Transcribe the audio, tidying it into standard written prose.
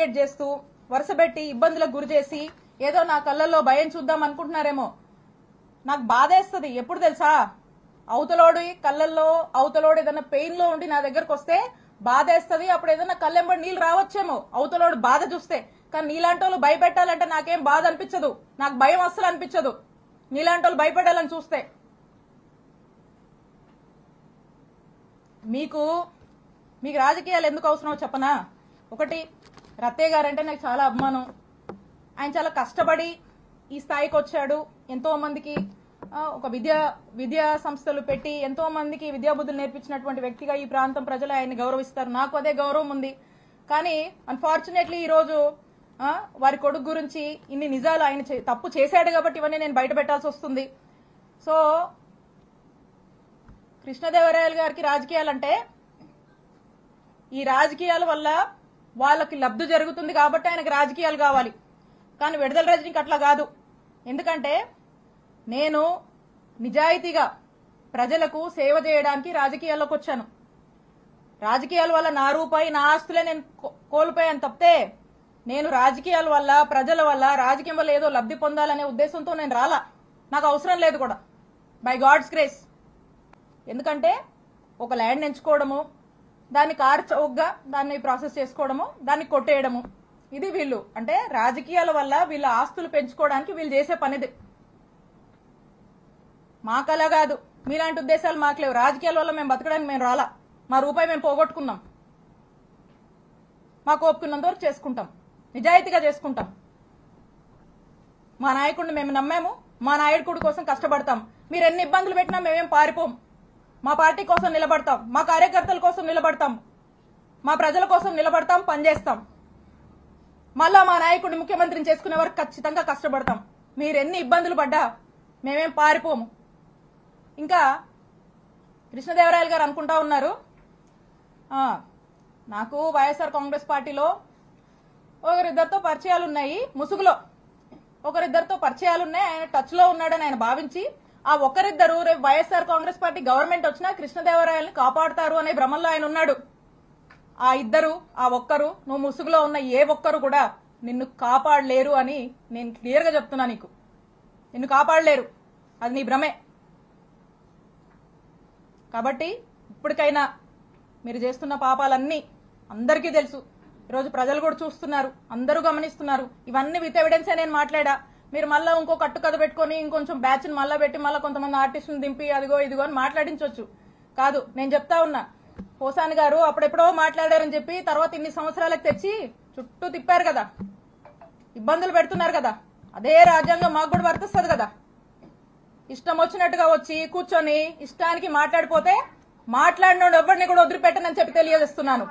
Create చేస్తూ వరుసబెట్టి ఇబ్బందులకు గురి చేసి ఏదో నా కళ్ళల్లో భయం చూద్దాం అనుకుంటున్నారేమో. నాకు బాధేస్తుంది ఎప్పుడు తెలుసా, అవతలోడి కళ్ళల్లో అవతలోడు ఏదైనా పెయిన్ లో ఉండి నా దగ్గరకు వస్తే బాధేస్తుంది. అప్పుడు ఏదైనా కళ్ళెంబడి నీళ్ళు రావచ్చేమో అవతలోడు బాధ చూస్తే. కానీ నీలాంటి వాళ్ళు భయపెట్టాలంటే నాకేం బాధ అనిపించదు, నాకు భయం అస్సలు అనిపించదు నీలాంటి వాళ్ళు భయపెట్టాలని చూస్తే. మీకు రాజకీయాలు ఎందుకు అవసరమో చెప్పనా. ఒకటి, రత్తయ్య గారంటే నాకు చాలా అభిమానం. ఆయన చాలా కష్టపడి ఈ స్థాయికి వచ్చాడు. ఎంతో మందికి ఒక విద్యా సంస్థలు పెట్టి ఎంతో మందికి విద్యాబుద్ధులు నేర్పించినటువంటి వ్యక్తిగా ఈ ప్రాంతం ప్రజలు ఆయన్ని గౌరవిస్తారు. నాకు అదే గౌరవం ఉంది. కానీ అన్ఫార్చునేట్లీ ఈ రోజు వారి కొడుకు గురించి ఇన్ని నిజాలు ఆయన తప్పు చేశాడు కాబట్టి ఇవన్నీ నేను బయట పెట్టాల్సి వస్తుంది. సో కృష్ణదేవరాయలు గారికి రాజకీయాలంటే ఈ రాజకీయాల వల్ల వాళ్ళకి లబ్ధి జరుగుతుంది కాబట్టి ఆయనకు రాజకీయాలు కావాలి. కానీ విడుదల రజనీకి అట్లా కాదు. ఎందుకంటే నేను నిజాయితీగా ప్రజలకు సేవ చేయడానికి రాజకీయాల్లోకి వచ్చాను. రాజకీయాల వల్ల నా రూపాయి నా ఆస్తులే నేను కోల్పోయాను తప్పితే నేను రాజకీయాల వల్ల ప్రజల వల్ల రాజకీయం వల్ల ఏదో లబ్ధి పొందాలనే ఉద్దేశంతో నేను రాలా. నాకు అవసరం లేదు కూడా, బై గాడ్స్ గ్రేస్. ఎందుకంటే ఒక ల్యాండ్ ఎంచుకోవడము, దాన్ని కార్ చౌకగా దాన్ని ప్రాసెస్ చేసుకోవడము, దాన్ని కొట్టేయడము, ఇది వీళ్ళు అంటే రాజకీయాల వల్ల వీళ్ళ ఆస్తులు పెంచుకోవడానికి వీళ్ళు చేసే పనిది. మాకలా కాదు, మీలాంటి ఉద్దేశాలు మాకు లేవు. రాజకీయాల వల్ల మేము బతకడానికి మేము రాలా. మా రూపాయి మేము పోగొట్టుకున్నాం. మాకు ఒప్పుకున్నంత వరకు చేసుకుంటాం, నిజాయితీగా చేసుకుంటాం. మా నాయకుడిని మేము నమ్మాము, మా నాయకుడి కోసం కష్టపడతాం. మీరు ఎన్ని ఇబ్బందులు పెట్టినా మేమేం పారిపోం. మా పార్టీ కోసం నిలబడతాం, మా కార్యకర్తల కోసం నిలబడతాం, మా ప్రజల కోసం నిలబడతాం, పనిచేస్తాం. మళ్ళా మా నాయకుడిని ముఖ్యమంత్రిని చేసుకునే వరకు ఖచ్చితంగా కష్టపడతాం. మీరు ఎన్ని ఇబ్బందులు పడ్డా మేమేం పారిపోము. ఇంకా కృష్ణదేవరాయలు గారు అనుకుంటా ఉన్నారు, నాకు వైఎస్ఆర్ కాంగ్రెస్ పార్టీలో ఒకరిద్దరితో పరిచయాలు ఉన్నాయి, ముసుగులో ఒకరిద్దరితో పరిచయాలు ఉన్నాయి, ఆయన టచ్ లో ఉన్నాడని ఆయన భావించి ఆ ఒకరిద్దరు రేపు వైఎస్ఆర్ కాంగ్రెస్ పార్టీ గవర్నమెంట్ వచ్చినా కృష్ణదేవరాయల్ని కాపాడుతారు అనే భ్రమంలో ఆయన ఉన్నాడు. ఆ ఇద్దరు, ఆ ఒక్కరు, నువ్వు ముసుగులో ఉన్న ఏ ఒక్కరు కూడా నిన్ను కాపాడలేరు అని నేను క్లియర్ గా చెప్తున్నా. నీకు నిన్ను కాపాడలేరు, అది నీ భ్రమే. కాబట్టి ఇప్పటికైనా మీరు చేస్తున్న పాపాలన్నీ అందరికీ తెలుసు. ఈరోజు ప్రజలు కూడా చూస్తున్నారు, అందరూ గమనిస్తున్నారు. ఇవన్నీ విత్ ఎవిడెన్సే నేను మాట్లాడా. మీరు మళ్ళీ ఇంకో కట్టు కథ పెట్టుకుని ఇంకొంచెం బ్యాచ్ ని మళ్ళా పెట్టి మళ్ళీ కొంతమంది ఆర్టిస్టులను దింపి అదిగో ఇదిగో అని మాట్లాడించవచ్చు. కాదు, నేను చెప్తా ఉన్నా, పోసాని గారు అప్పుడెప్పుడో మాట్లాడారని చెప్పి తర్వాత ఇన్ని సంవత్సరాలకు తెచ్చి చుట్టూ తిప్పారు కదా, ఇబ్బందులు పెడుతున్నారు కదా. అదే రాజ్యాంగం మాకు కూడా వర్తిస్తుంది కదా. ఇష్టం వచ్చినట్టుగా వచ్చి కూర్చొని ఇష్టానికి మాట్లాడిపోతే మాట్లాడినోడు ఎవరిని కూడా వదిలిపెట్టనని చెప్పి తెలియజేస్తున్నాను.